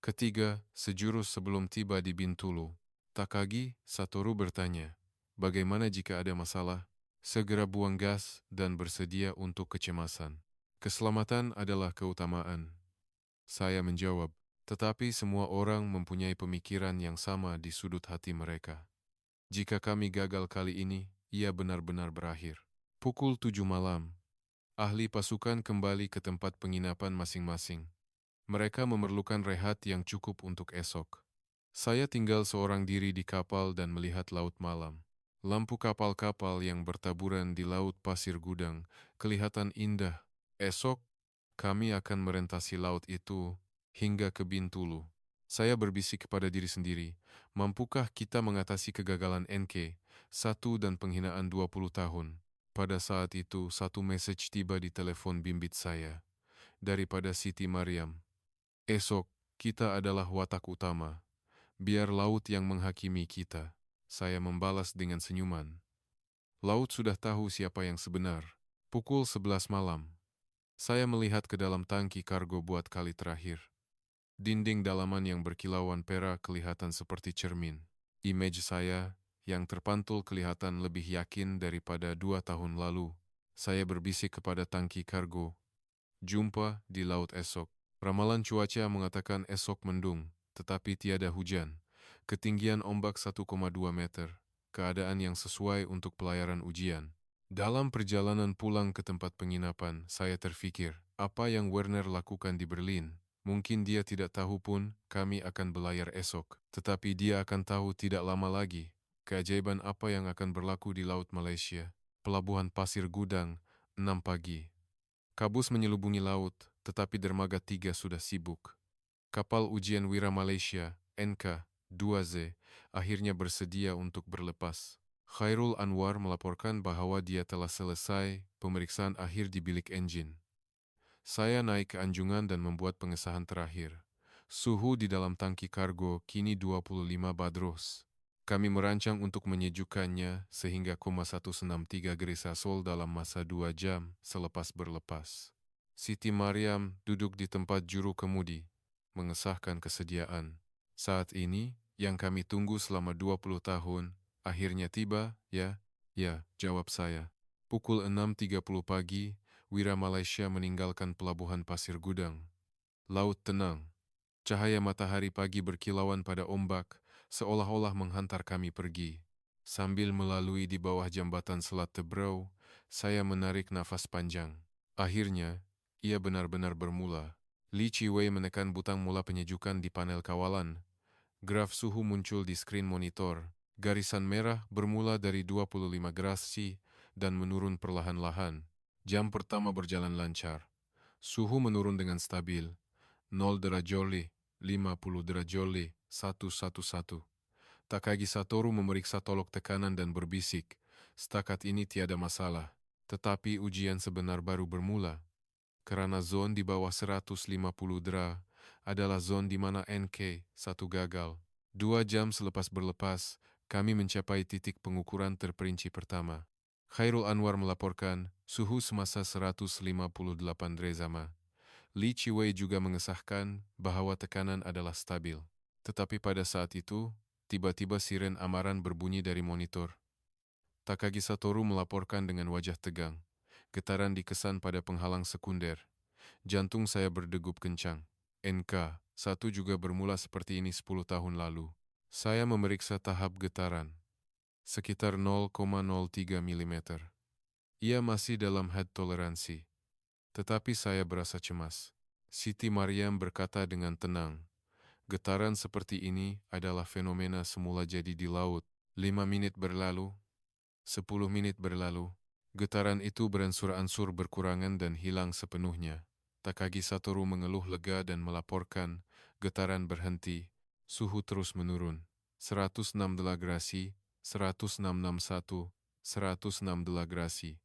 Ketiga, sejurus sebelum tiba di Bintulu. Takagi, Satoru bertanya, bagaimana jika ada masalah? Segera buang gas dan bersedia untuk kecemasan. Keselamatan adalah keutamaan. Saya menjawab, tetapi semua orang mempunyai pemikiran yang sama di sudut hati mereka. Jika kami gagal kali ini, ia benar-benar berakhir. Pukul 7 malam, ahli pasukan kembali ke tempat penginapan masing-masing. Mereka memerlukan rehat yang cukup untuk esok. Saya tinggal seorang diri di kapal dan melihat laut malam. Lampu kapal-kapal yang bertaburan di laut pasir gudang kelihatan indah. Esok, kami akan merentasi laut itu hingga ke Bintulu. Saya berbisik kepada diri sendiri, mampukah kita mengatasi kegagalan NK 1 dan penghinaan 20 tahun? Pada saat itu, satu message tiba di telepon bimbit saya. Daripada Siti Maryam. Esok, kita adalah watak utama. Biar laut yang menghakimi kita. Saya membalas dengan senyuman. Laut sudah tahu siapa yang sebenar. Pukul 11 malam. Saya melihat ke dalam tangki kargo buat kali terakhir. Dinding dalaman yang berkilauan perak kelihatan seperti cermin. Image saya yang terpantul kelihatan lebih yakin daripada 2 tahun lalu. Saya berbisik kepada tangki kargo. Jumpa di laut esok. Ramalan cuaca mengatakan esok mendung, tetapi tiada hujan. Ketinggian ombak 1,2 meter. Keadaan yang sesuai untuk pelayaran ujian. Dalam perjalanan pulang ke tempat penginapan, saya terfikir, apa yang Werner lakukan di Berlin? Mungkin dia tidak tahu pun kami akan belayar esok, tetapi dia akan tahu tidak lama lagi. Keajaiban apa yang akan berlaku di Laut Malaysia? Pelabuhan Pasir Gudang, 6 pagi. Kabus menyelubungi laut, tetapi dermaga 3 sudah sibuk. Kapal ujian Wira Malaysia, NK 2Z, akhirnya bersedia untuk berlepas. Khairul Anwar melaporkan bahwa dia telah selesai pemeriksaan akhir di bilik enjin. Saya naik ke anjungan dan membuat pengesahan terakhir. Suhu di dalam tangki kargo kini 25 badros. Kami merancang untuk menyejukkannya sehingga 163 Gresa Sol dalam masa 2 jam selepas berlepas. Siti Maryam duduk di tempat juru kemudi, mengesahkan kesediaan. Saat ini, yang kami tunggu selama 20 tahun, akhirnya tiba, ya? Ya, jawab saya. Pukul 6.30 pagi, Wira Malaysia meninggalkan pelabuhan Pasir Gudang. Laut tenang. Cahaya matahari pagi berkilauan pada ombak, seolah-olah menghantar kami pergi. Sambil melalui di bawah jambatan Selat Tebrau, saya menarik nafas panjang. Akhirnya, ia benar-benar bermula. Li Chiwei menekan butang mula penyejukan di panel kawalan. Graf suhu muncul di skrin monitor. Garisan merah bermula dari 25 grasi dan menurun perlahan-lahan. Jam pertama berjalan lancar. Suhu menurun dengan stabil. 0 derajat, 50 derajat, 111. Takagi Satoru memeriksa tolok tekanan dan berbisik. Setakat ini tiada masalah. Tetapi ujian sebenar baru bermula. Karena zon di bawah 150 dera adalah zon di mana NK1 gagal. 2 jam selepas berlepas, kami mencapai titik pengukuran terperinci pertama. Khairul Anwar melaporkan suhu semasa 158 derajat. Li Chiwei juga mengesahkan bahwa tekanan adalah stabil. Tetapi pada saat itu, tiba-tiba siren amaran berbunyi dari monitor. Takagi Satoru melaporkan dengan wajah tegang. Getaran dikesan pada penghalang sekunder. Jantung saya berdegup kencang. NK1 juga bermula seperti ini 10 tahun lalu. Saya memeriksa tahap getaran. sekitar 0,03 mm. Ia masih dalam had toleransi. Tetapi saya berasa cemas. Siti Maryam berkata dengan tenang, getaran seperti ini adalah fenomena semula jadi di laut. 5 menit berlalu, 10 menit berlalu. Getaran itu beransur-ansur berkurangan dan hilang sepenuhnya. Takagi Satoru mengeluh lega dan melaporkan, getaran berhenti, suhu terus menurun. 106 derajat, 106,61, 106 derajat.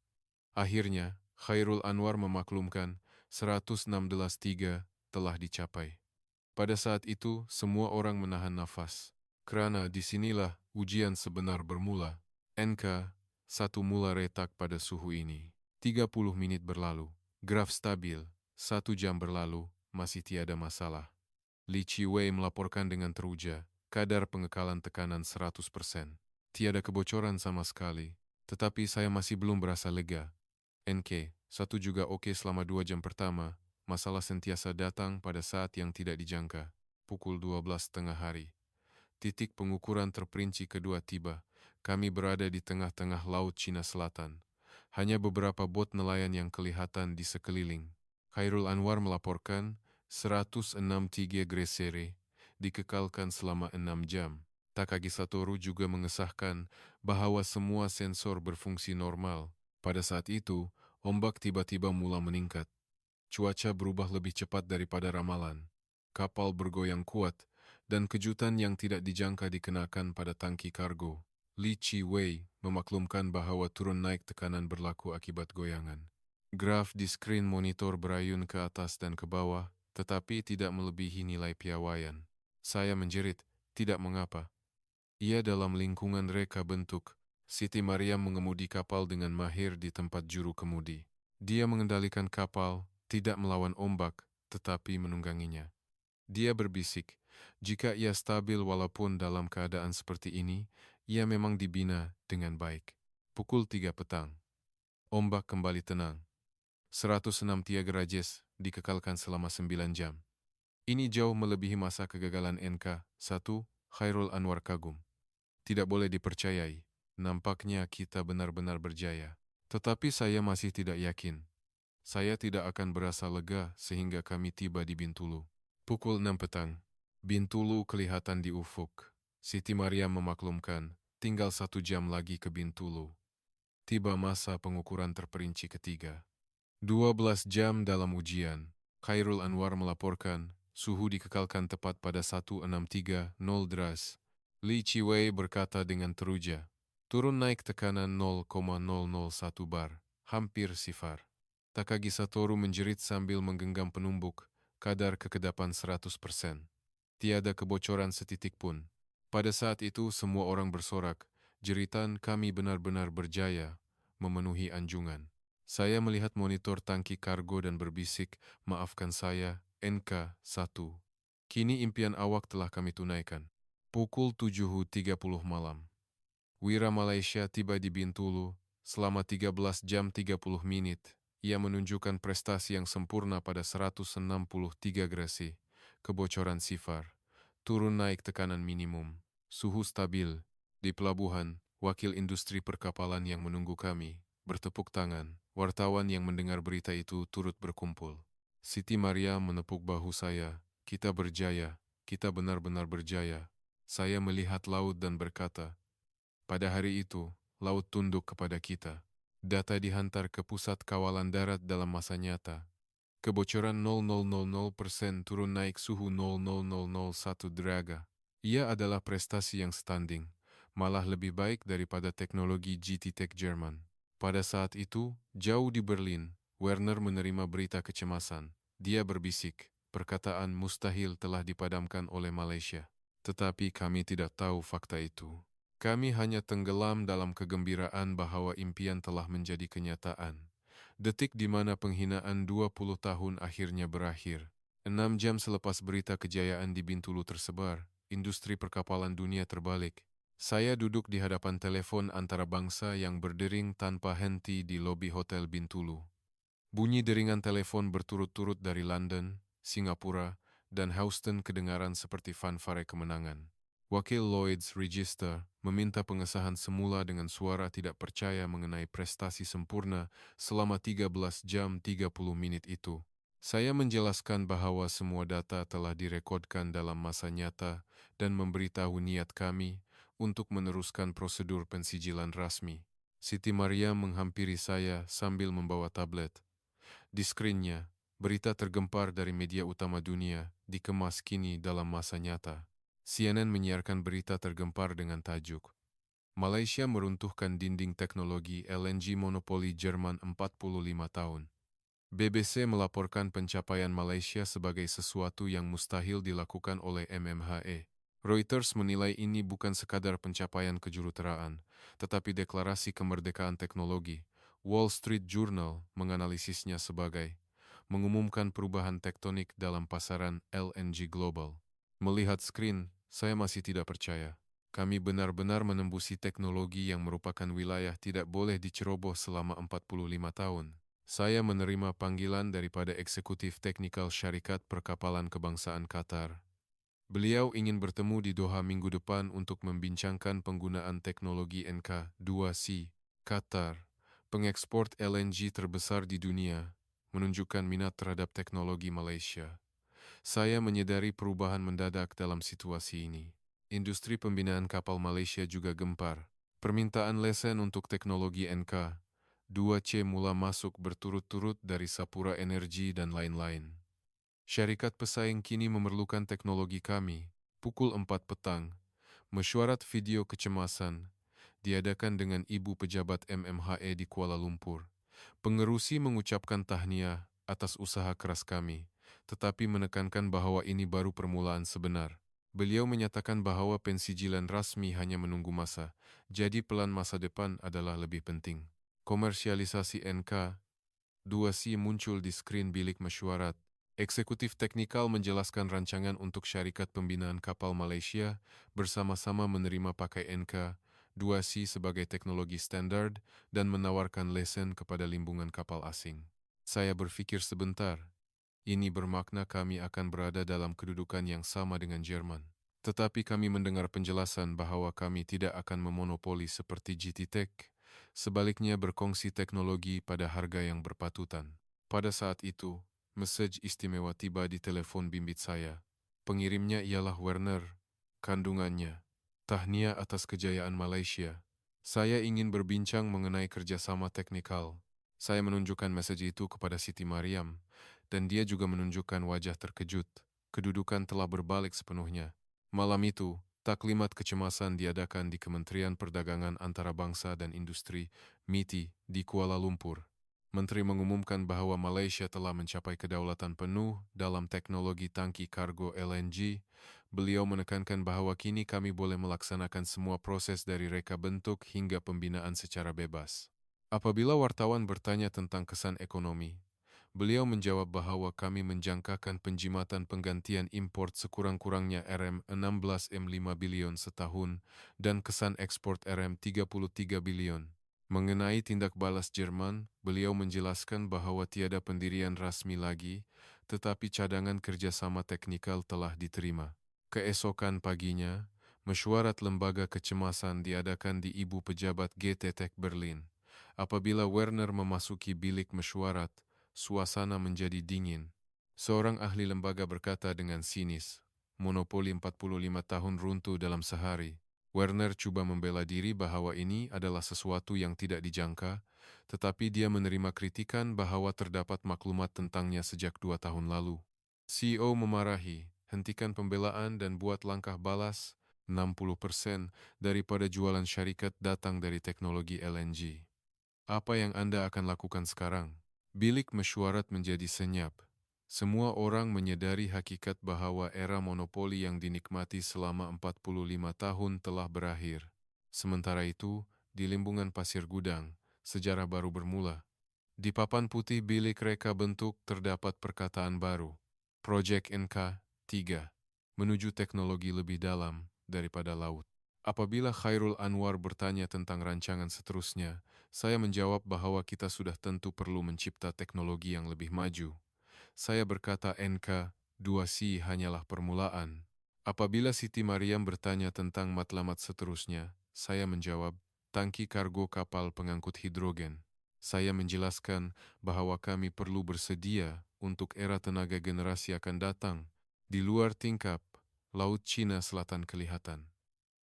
Akhirnya, Khairul Anwar memaklumkan 116,3 telah dicapai. Pada saat itu, semua orang menahan nafas. Kerana disinilah ujian sebenar bermula. NK1 mula retak pada suhu ini. 30 menit berlalu. Graf stabil. 1 jam berlalu, masih tiada masalah. Li Chiwei melaporkan dengan teruja, kadar pengekalan tekanan 100%. Tiada kebocoran sama sekali. Tetapi saya masih belum berasa lega. NK1 juga oke selama 2 jam pertama. Masalah sentiasa datang pada saat yang tidak dijangka. Pukul 12 tengah hari. Titik pengukuran terperinci kedua tiba. Kami berada di tengah-tengah Laut Cina Selatan. Hanya beberapa bot nelayan yang kelihatan di sekeliling. Khairul Anwar melaporkan 163 gresere dikekalkan selama 6 jam. Takagi Satoru juga mengesahkan bahwa semua sensor berfungsi normal. Pada saat itu, ombak tiba-tiba mula meningkat. Cuaca berubah lebih cepat daripada ramalan. Kapal bergoyang kuat, dan kejutan yang tidak dijangka dikenakan pada tangki kargo. Li Chiwei memaklumkan bahwa turun naik tekanan berlaku akibat goyangan. Graf di skrin monitor berayun ke atas dan ke bawah, tetapi tidak melebihi nilai piawaian. Saya menjerit, tidak mengapa. Ia dalam lingkungan reka bentuk. Siti Maryam mengemudi kapal dengan mahir di tempat juru kemudi. Dia mengendalikan kapal, tidak melawan ombak, tetapi menungganginya. Dia berbisik, jika ia stabil walaupun dalam keadaan seperti ini, ia memang dibina dengan baik. Pukul 3 petang. Ombak kembali tenang. 106 derajat dikekalkan selama 9 jam. Ini jauh melebihi masa kegagalan NK1, Khairul Anwar kagum. Tidak boleh dipercayai. Nampaknya kita benar-benar berjaya. Tetapi saya masih tidak yakin. Saya tidak akan berasa lega sehingga kami tiba di Bintulu. Pukul 6 petang. Bintulu kelihatan di ufuk. Siti Maryam memaklumkan, tinggal 1 jam lagi ke Bintulu. Tiba masa pengukuran terperinci ketiga. 12 jam dalam ujian. Khairul Anwar melaporkan, suhu dikekalkan tepat pada 163,0 derajat. Li Chiwei berkata dengan teruja, turun naik tekanan 0,001 bar, hampir sifar. Takagi Satoru menjerit sambil menggenggam penumbuk, kadar kekedapan 100%. Tiada kebocoran setitik pun. Pada saat itu semua orang bersorak, jeritan kami benar-benar berjaya, memenuhi anjungan. Saya melihat monitor tangki kargo dan berbisik, maafkan saya, NK1. Kini impian awak telah kami tunaikan. Pukul 7.30 malam. Wira Malaysia tiba di Bintulu. Selama 13 jam 30 menit, ia menunjukkan prestasi yang sempurna pada 163 grasi. Kebocoran sifar. Turun naik tekanan minimum. Suhu stabil. Di pelabuhan, wakil industri perkapalan yang menunggu kami bertepuk tangan. Wartawan yang mendengar berita itu turut berkumpul. Siti Maria menepuk bahu saya. Kita berjaya. Kita benar-benar berjaya. Saya melihat laut dan berkata, pada hari itu, laut tunduk kepada kita. Data dihantar ke Pusat Kawalan Darat dalam masa nyata. Kebocoran 0,000% turun naik suhu 0,0001 derajat. Ia adalah prestasi yang standing, malah lebih baik daripada teknologi GT Tech Jerman. Pada saat itu, jauh di Berlin, Werner menerima berita kecemasan. Dia berbisik, perkataan mustahil telah dipadamkan oleh Malaysia. Tetapi kami tidak tahu fakta itu. Kami hanya tenggelam dalam kegembiraan bahwa impian telah menjadi kenyataan. Detik di mana penghinaan 20 tahun akhirnya berakhir. 6 jam selepas berita kejayaan di Bintulu tersebar, industri perkapalan dunia terbalik. Saya duduk di hadapan telepon antara bangsa yang berdering tanpa henti di lobi Hotel Bintulu. Bunyi deringan telepon berturut-turut dari London, Singapura, dan Houston kedengaran seperti fanfare kemenangan. Wakil Lloyd's Register meminta pengesahan semula dengan suara tidak percaya mengenai prestasi sempurna selama 13 jam 30 menit itu. Saya menjelaskan bahwa semua data telah direkodkan dalam masa nyata dan memberitahu niat kami untuk meneruskan prosedur pensijilan rasmi. Siti Maria menghampiri saya sambil membawa tablet. Di skrinnya, berita tergempar dari media utama dunia dikemas kini dalam masa nyata. CNN menyiarkan berita tergempar dengan tajuk Malaysia meruntuhkan dinding teknologi LNG monopoli Jerman 45 tahun. BBC melaporkan pencapaian Malaysia sebagai sesuatu yang mustahil dilakukan oleh MMHE. Reuters menilai ini bukan sekadar pencapaian kejuruteraan, tetapi deklarasi kemerdekaan teknologi. Wall Street Journal menganalisisnya sebagai mengumumkan perubahan tektonik dalam pasaran LNG global. Melihat skrin, saya masih tidak percaya. Kami benar-benar menembusi teknologi yang merupakan wilayah tidak boleh diceroboh selama 45 tahun. Saya menerima panggilan daripada eksekutif teknikal syarikat perkapalan kebangsaan Qatar. Beliau ingin bertemu di Doha minggu depan untuk membincangkan penggunaan teknologi NK2C. Qatar, pengekspor LNG terbesar di dunia, menunjukkan minat terhadap teknologi Malaysia. Saya menyadari perubahan mendadak dalam situasi ini. Industri pembinaan kapal Malaysia juga gempar. Permintaan lesen untuk teknologi NK2C mula masuk berturut-turut dari Sapura Energy dan lain-lain. Syarikat pesaing kini memerlukan teknologi kami. Pukul 4 petang, mesyuarat video kecemasan diadakan dengan Ibu Pejabat MMHE di Kuala Lumpur. Pengerusi mengucapkan tahniah atas usaha keras kami, tetapi menekankan bahwa ini baru permulaan sebenar. Beliau menyatakan bahwa pensijilan rasmi hanya menunggu masa, jadi pelan masa depan adalah lebih penting. Komersialisasi NK2C muncul di skrin bilik mesyuarat. Eksekutif teknikal menjelaskan rancangan untuk syarikat pembinaan kapal Malaysia bersama-sama menerima pakai NK2C sebagai teknologi standar dan menawarkan lesen kepada limbungan kapal asing. Saya berpikir sebentar. Ini bermakna kami akan berada dalam kedudukan yang sama dengan Jerman. Tetapi kami mendengar penjelasan bahwa kami tidak akan memonopoli seperti GT Tech, sebaliknya berkongsi teknologi pada harga yang berpatutan. Pada saat itu, mesej istimewa tiba di telepon bimbit saya. Pengirimnya ialah Werner, kandungannya. Tahniah atas kejayaan Malaysia. Saya ingin berbincang mengenai kerjasama teknikal. Saya menunjukkan mesej itu kepada Siti Mariam, dan dia juga menunjukkan wajah terkejut. Kedudukan telah berbalik sepenuhnya. Malam itu, taklimat kecemasan diadakan di Kementerian Perdagangan Antarabangsa dan Industri, MITI, di Kuala Lumpur. Menteri mengumumkan bahwa Malaysia telah mencapai kedaulatan penuh dalam teknologi tangki kargo LNG. Beliau menekankan bahwa kini kami boleh melaksanakan semua proses dari reka bentuk hingga pembinaan secara bebas. Apabila wartawan bertanya tentang kesan ekonomi, beliau menjawab bahwa kami menjangkakan penjimatan penggantian import sekurang-kurangnya RM16M5 bilion setahun dan kesan ekspor RM33 bilion. Mengenai tindak balas Jerman, beliau menjelaskan bahwa tiada pendirian rasmi lagi, tetapi cadangan kerjasama teknikal telah diterima. Keesokan paginya, mesyuarat lembaga kecemasan diadakan di Ibu Pejabat GT Tech Berlin. Apabila Werner memasuki bilik mesyuarat, suasana menjadi dingin. Seorang ahli lembaga berkata dengan sinis, monopoli 45 tahun runtuh dalam sehari. Werner coba membela diri bahwa ini adalah sesuatu yang tidak dijangka, tetapi dia menerima kritikan bahwa terdapat maklumat tentangnya sejak 2 tahun lalu. CEO memarahi, hentikan pembelaan dan buat langkah balas. 60% daripada jualan syarikat datang dari teknologi LNG. Apa yang Anda akan lakukan sekarang? Bilik mesyuarat menjadi senyap. Semua orang menyadari hakikat bahwa era monopoli yang dinikmati selama 45 tahun telah berakhir. Sementara itu, di Limbungan Pasir Gudang, sejarah baru bermula. Di papan putih bilik reka bentuk terdapat perkataan baru. Project NK3, menuju teknologi lebih dalam daripada laut. Apabila Khairul Anwar bertanya tentang rancangan seterusnya, saya menjawab bahwa kita sudah tentu perlu mencipta teknologi yang lebih maju. Saya berkata NK2C hanyalah permulaan. Apabila Siti Mariam bertanya tentang matlamat seterusnya, saya menjawab, tangki kargo kapal pengangkut hidrogen. Saya menjelaskan bahwa kami perlu bersedia untuk era tenaga generasi akan datang. Di luar tingkap, Laut Cina Selatan kelihatan.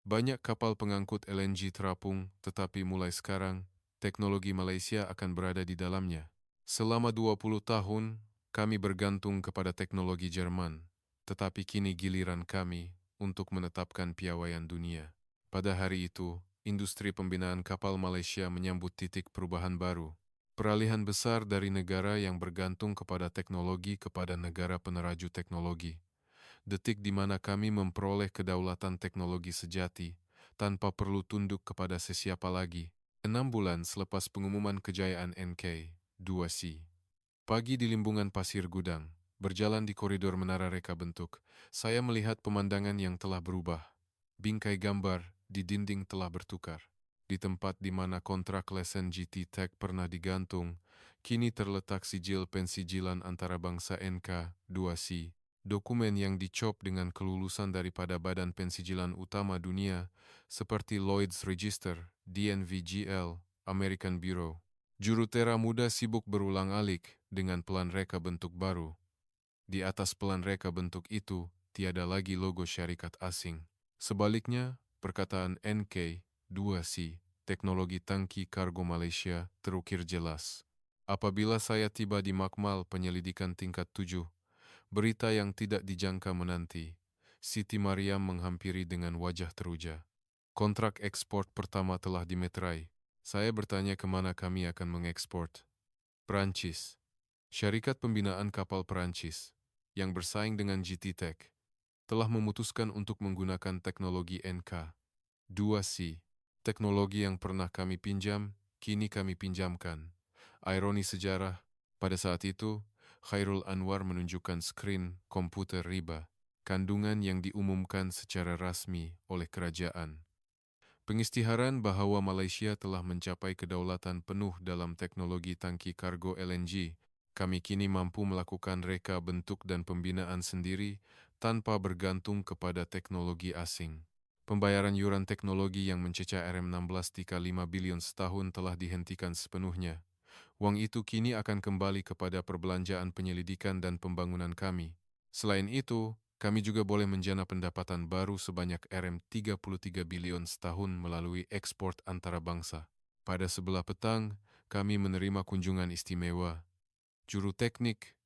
Banyak kapal pengangkut LNG terapung, tetapi mulai sekarang, teknologi Malaysia akan berada di dalamnya. Selama 20 tahun, kami bergantung kepada teknologi Jerman, tetapi kini giliran kami untuk menetapkan piawaian dunia. Pada hari itu, industri pembinaan kapal Malaysia menyambut titik perubahan baru. Peralihan besar dari negara yang bergantung kepada teknologi kepada negara peneraju teknologi. Detik di mana kami memperoleh kedaulatan teknologi sejati, tanpa perlu tunduk kepada sesiapa lagi. 6 bulan selepas pengumuman kejayaan NK-2C. Pagi di limbungan pasir gudang, berjalan di koridor menara reka bentuk, saya melihat pemandangan yang telah berubah. Bingkai gambar di dinding telah bertukar. Di tempat di mana kontrak lesen GT Tech pernah digantung, kini terletak sijil pensijilan antarabangsa NK-2C. Dokumen yang dicop dengan kelulusan daripada Badan Pensijilan Utama Dunia, seperti Lloyd's Register, DNVGL, American Bureau. Jurutera muda sibuk berulang-alik dengan pelan reka bentuk baru. Di atas pelan reka bentuk itu, tiada lagi logo syarikat asing. Sebaliknya, perkataan NK-2C, teknologi tangki kargo Malaysia, terukir jelas. Apabila saya tiba di Makmal Penyelidikan Tingkat 7, berita yang tidak dijangka menanti. Siti Mariam menghampiri dengan wajah teruja. Kontrak ekspor pertama telah dimeterai. Saya bertanya kemana kami akan mengekspor. Perancis. Syarikat pembinaan kapal Perancis, yang bersaing dengan GT Tech, telah memutuskan untuk menggunakan teknologi NK-2C. Teknologi yang pernah kami pinjam, kini kami pinjamkan. Ironi sejarah, pada saat itu, Khairul Anwar menunjukkan skrin komputer riba, kandungan yang diumumkan secara rasmi oleh kerajaan. Pengisytiharan bahwa Malaysia telah mencapai kedaulatan penuh dalam teknologi tangki kargo LNG. Kami kini mampu melakukan reka bentuk dan pembinaan sendiri tanpa bergantung kepada teknologi asing. Pembayaran yuran teknologi yang mencecah RM16.5 bilion setahun telah dihentikan sepenuhnya. Wang itu kini akan kembali kepada perbelanjaan penyelidikan dan pembangunan kami. Selain itu, kami juga boleh menjana pendapatan baru sebanyak RM33 bilion setahun melalui ekspor antarabangsa. Pada sebelah petang, kami menerima kunjungan istimewa. Juru teknik,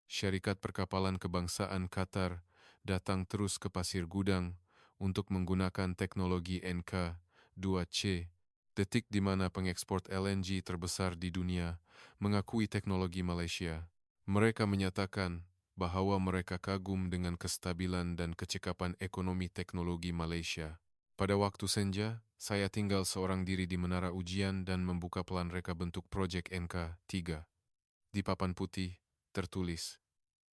Syarikat Perkapalan Kebangsaan Qatar, datang terus ke Pasir Gudang untuk menggunakan teknologi NK-2C, detik di mana pengekspor LNG terbesar di dunia mengakui teknologi Malaysia. Mereka menyatakan bahwa mereka kagum dengan kestabilan dan kecekapan ekonomi teknologi Malaysia. Pada waktu senja, saya tinggal seorang diri di menara ujian dan membuka pelan reka bentuk proyek NK-3. Di papan putih, tertulis,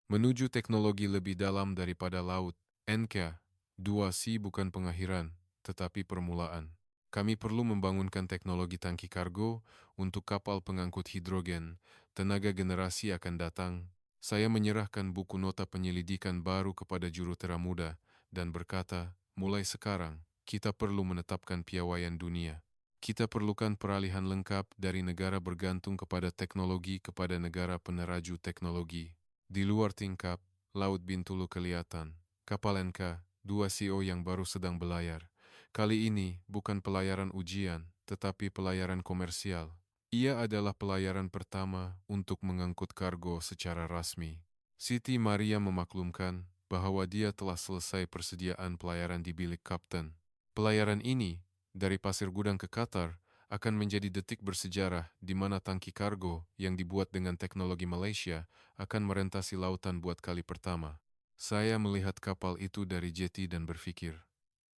menuju teknologi lebih dalam daripada laut, NK-2C bukan pengakhiran, tetapi permulaan. Kami perlu membangunkan teknologi tangki kargo untuk kapal pengangkut hidrogen. Tenaga generasi akan datang. Saya menyerahkan buku nota penyelidikan baru kepada jurutera muda dan berkata, mulai sekarang, kita perlu menetapkan piawaian dunia. Kita perlukan peralihan lengkap dari negara bergantung kepada teknologi kepada negara peneraju teknologi. Di luar tingkap, Laut Bintulu kelihatan. Kapal NK-2CO yang baru sedang berlayar. Kali ini bukan pelayaran ujian, tetapi pelayaran komersial. Ia adalah pelayaran pertama untuk mengangkut kargo secara rasmi. Siti Maria memaklumkan bahwa dia telah selesai persediaan pelayaran di bilik kapten. Pelayaran ini, dari Pasir Gudang ke Qatar, akan menjadi detik bersejarah di mana tangki kargo yang dibuat dengan teknologi Malaysia akan merentasi lautan buat kali pertama. Saya melihat kapal itu dari jeti dan berpikir,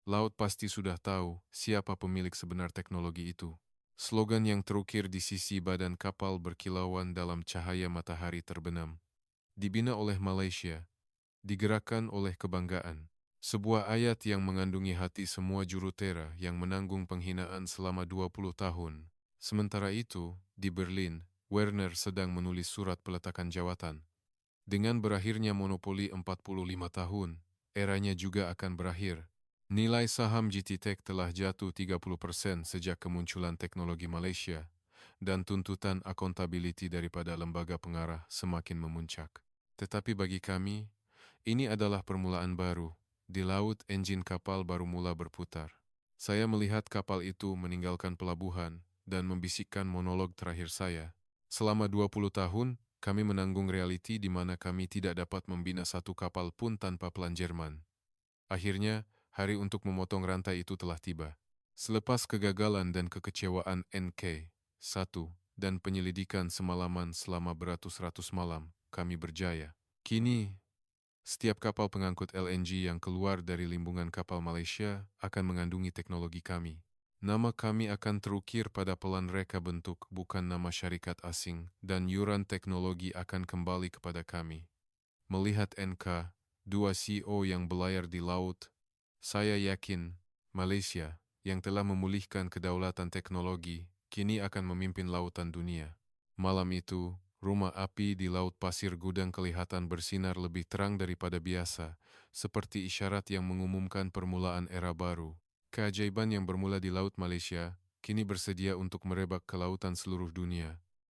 laut pasti sudah tahu siapa pemilik sebenar teknologi itu. Slogan yang terukir di sisi badan kapal berkilauan dalam cahaya matahari terbenam. Dibina oleh Malaysia, digerakkan oleh kebanggaan. Sebuah ayat yang mengandungi hati semua jurutera yang menanggung penghinaan selama 20 tahun. Sementara itu, di Berlin, Werner sedang menulis surat peletakan jawatan. Dengan berakhirnya monopoli 45 tahun, eranya juga akan berakhir. Nilai saham GT Tech telah jatuh 30% sejak kemunculan teknologi Malaysia, dan tuntutan accountability daripada lembaga pengarah semakin memuncak. Tetapi bagi kami, ini adalah permulaan baru. Di laut, enjin kapal baru mula berputar. Saya melihat kapal itu meninggalkan pelabuhan dan membisikkan monolog terakhir saya. Selama 20 tahun, kami menanggung realiti di mana kami tidak dapat membina satu kapal pun tanpa pelan Jerman. Akhirnya, hari untuk memotong rantai itu telah tiba. Selepas kegagalan dan kekecewaan NK-1 dan penyelidikan semalaman selama beratus-ratus malam, kami berjaya. Kini, setiap kapal pengangkut LNG yang keluar dari limbungan kapal Malaysia akan mengandungi teknologi kami. Nama kami akan terukir pada pelan reka bentuk, bukan nama syarikat asing, dan yuran teknologi akan kembali kepada kami. Melihat NK, dua CEO yang belayar di laut, saya yakin Malaysia, yang telah memulihkan kedaulatan teknologi, kini akan memimpin lautan dunia. Malam itu, rumah api di Laut Pasir Gudang kelihatan bersinar lebih terang daripada biasa, seperti isyarat yang mengumumkan permulaan era baru. Keajaiban yang bermula di Laut Malaysia, kini bersedia untuk merebak ke lautan seluruh dunia.